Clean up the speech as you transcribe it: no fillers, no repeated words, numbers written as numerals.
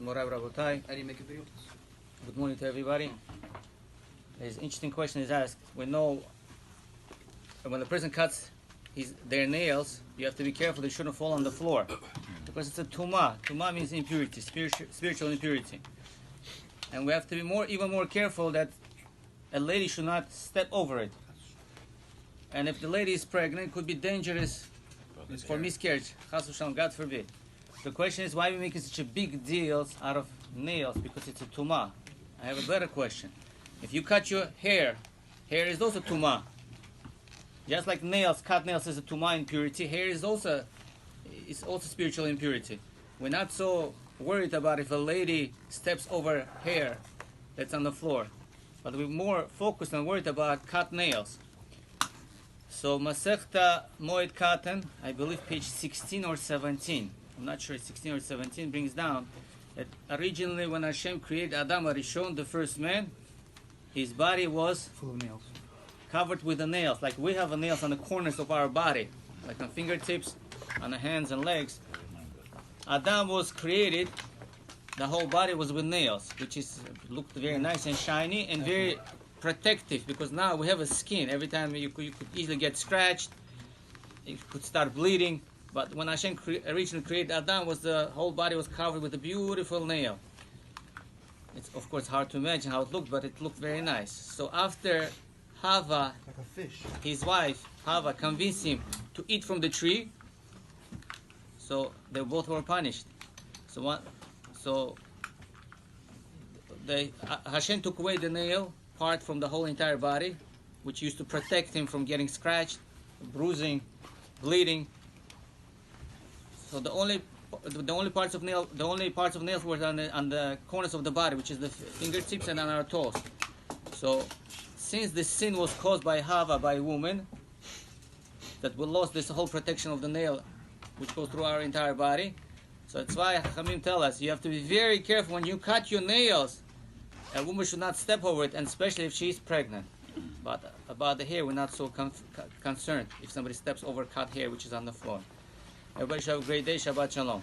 Morai Rabotai. How do you make a video? Good morning to everybody. There's an interesting question is asked. We know when the person cuts their nails, you have to be careful they shouldn't fall on the floor. Because it's a tumah. Tumah means impurity, spiritual impurity. And we have to be even more careful that a lady should not step over it. And if the lady is pregnant, it could be dangerous for miscarriage. Chas v'shalom, God forbid. The question is why we making such a big deal out of nails, because it's a tumah. I have a better question. If you cut your hair is also tumah. Just like cut nails is a tumah impurity, hair is also spiritual impurity. We're not so worried about if a lady steps over hair that's on the floor, but we're more focused and worried about cut nails. So Masechta Moed Katan, I believe page 16 or 17. I'm not sure, 16 or 17 brings down that originally when Hashem created Adam Arishon, the first man, his body was Full of nails. covered with the nails, like we have the nails on the corners of our body, like on fingertips, on the hands and legs. Adam was created, the whole body was with nails, which looked very nice and shiny and very protective, because now we have a skin. Every time you could easily get scratched, you could start bleeding. But when Hashem originally created Adam, the whole body was covered with a beautiful nail. It's of course hard to imagine how it looked, but it looked very nice. So after Hava, Like a fish. his wife, Hava, convinced him to eat from the tree, so they both were punished. Hashem took away the nail part from the whole entire body, which used to protect him from getting scratched, bruising, bleeding. So the only parts of nails were on the corners of the body, which is the fingertips and on our toes. So since the sin was caused by Hava, by a woman, that we lost this whole protection of the nail, which goes through our entire body. So that's why Chachamim tell us you have to be very careful when you cut your nails. A woman should not step over it, and especially if she is pregnant. But about the hair, we're not so concerned if somebody steps over cut hair which is on the floor. Everybody should have a great day. Shabbat Shalom.